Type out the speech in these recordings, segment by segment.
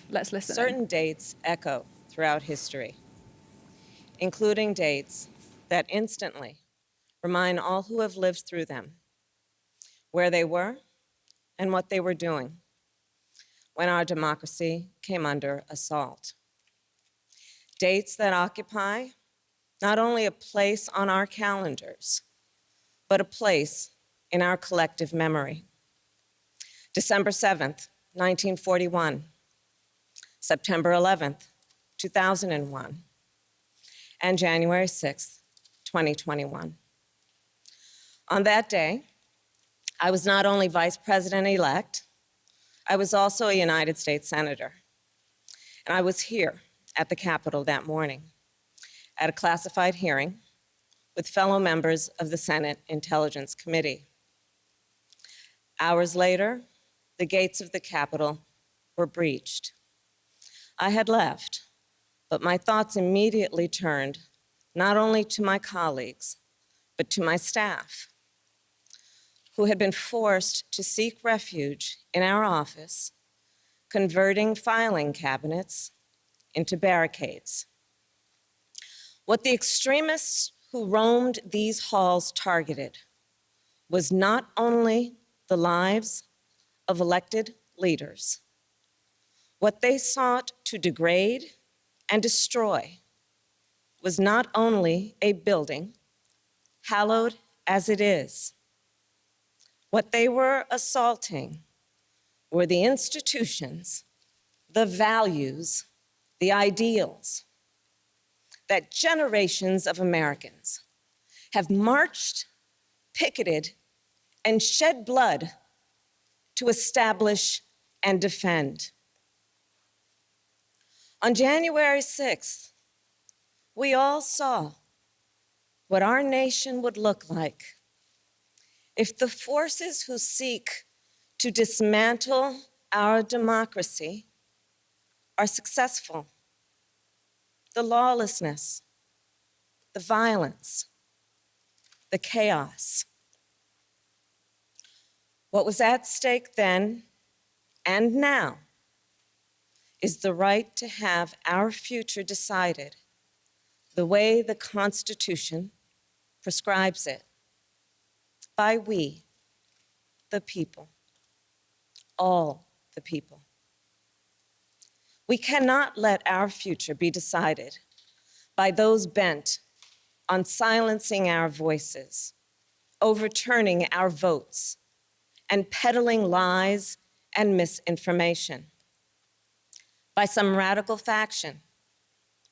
Let's listen. Certain dates echo throughout history, including dates that instantly remind all who have lived through them where they were and what they were doing when our democracy came under assault. Dates that occupy not only a place on our calendars, but a place in our collective memory. December 7th, 1941, September 11th, 2001, and January 6th, 2021. On that day, I was not only Vice President-elect, I was also a United States Senator. And I was here at the Capitol that morning at a classified hearing with fellow members of the Senate Intelligence Committee. Hours later, the gates of the Capitol were breached. I had left, but my thoughts immediately turned not only to my colleagues, but to my staff, who had been forced to seek refuge in our office, converting filing cabinets into barricades. What the extremists who roamed these halls targeted was not only the lives of elected leaders. What they sought to degrade and destroy was not only a building, hallowed as it is. What they were assaulting were the institutions, the values, the ideals that generations of Americans have marched, picketed, and shed blood to establish and defend. On January 6th, we all saw what our nation would look like if the forces who seek to dismantle our democracy are successful. The lawlessness, the violence, the chaos. What was at stake then and now is the right to have our future decided the way the Constitution prescribes it, by we, the people, all the people. We cannot let our future be decided by those bent on silencing our voices, overturning our votes, and peddling lies and misinformation, by some radical faction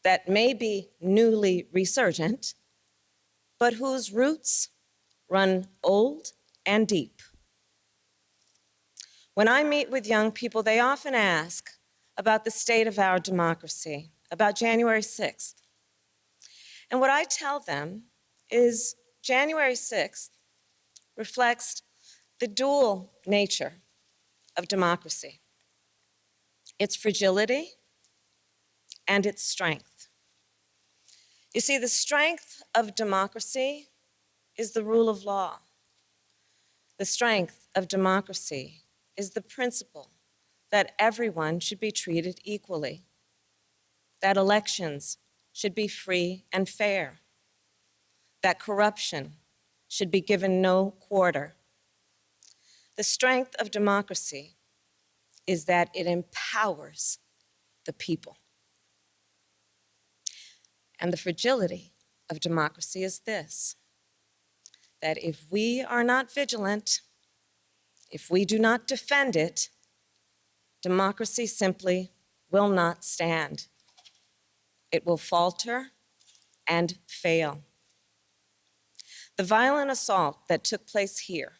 that may be newly resurgent, but whose roots run old and deep. When I meet with young people, they often ask about the state of our democracy, about January 6th. And what I tell them is January 6th reflects the dual nature of democracy, its fragility and its strength. You see, the strength of democracy is the rule of law. The strength of democracy is the principle that everyone should be treated equally, that elections should be free and fair, that corruption should be given no quarter. The strength of democracy is that it empowers the people. And the fragility of democracy is this, that if we are not vigilant, if we do not defend it, democracy simply will not stand. It will falter and fail. The violent assault that took place here,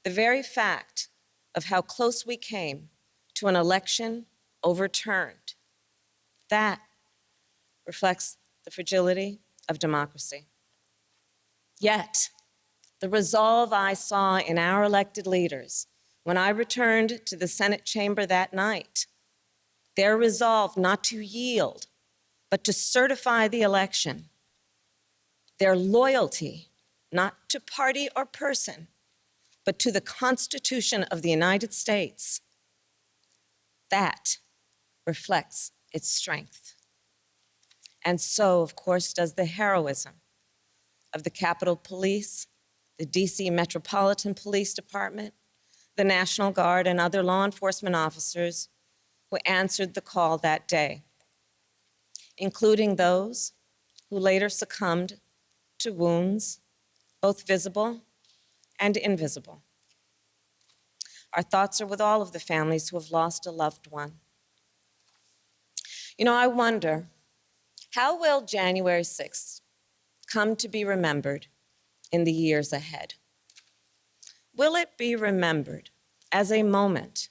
the very fact of how close we came to an election overturned, that reflects the fragility of democracy. Yet, the resolve I saw in our elected leaders when I returned to the Senate chamber that night, their resolve not to yield, but to certify the election, their loyalty not to party or person, but to the Constitution of the United States, that reflects its strength. And so, of course, does the heroism of the Capitol Police, the DC Metropolitan Police Department, the National Guard, and other law enforcement officers who answered the call that day, including those who later succumbed to wounds, both visible and invisible. Our thoughts are with all of the families who have lost a loved one. You know, I wonder, how will January 6th come to be remembered in the years ahead? Will it be remembered as a moment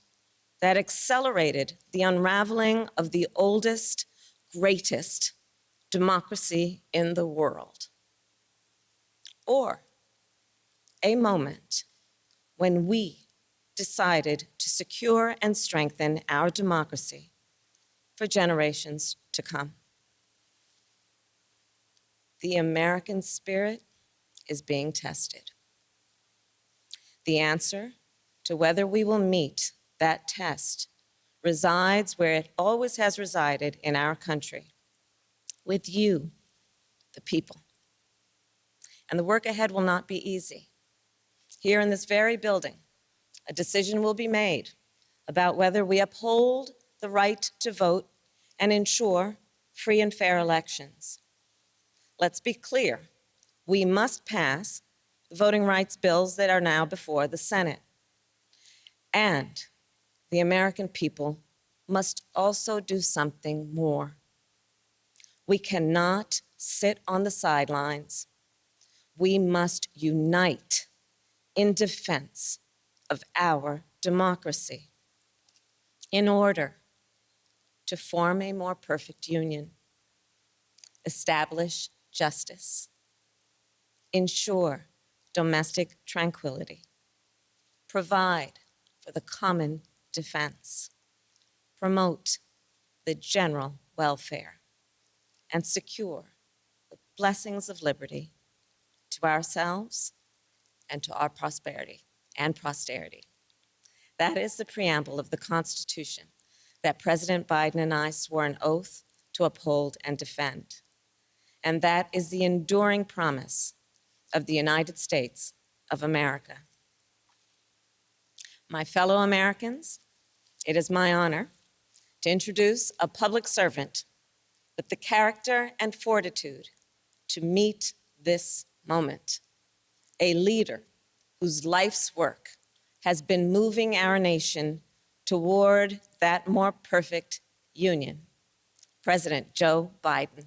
that accelerated the unraveling of the oldest, greatest democracy in the world? Or a moment when we decided to secure and strengthen our democracy for generations to come? The American spirit is being tested. The answer to whether we will meet that test resides where it always has resided in our country, with you, the people. And the work ahead will not be easy. Here in this very building, a decision will be made about whether we uphold the right to vote and ensure free and fair elections. Let's be clear, we must pass the voting rights bills that are now before the Senate. And the American people must also do something more. We cannot sit on the sidelines. We must unite in defense of our democracy in order to form a more perfect union, establish justice, ensure domestic tranquility, provide for the common defense, promote the general welfare, and secure the blessings of liberty to ourselves and to our prosperity and posterity. That is the preamble of the Constitution that President Biden and I swore an oath to uphold and defend. And that is the enduring promise of the United States of America. My fellow Americans, it is my honor to introduce a public servant with the character and fortitude to meet this moment, a leader whose life's work has been moving our nation toward that more perfect union, President Joe Biden.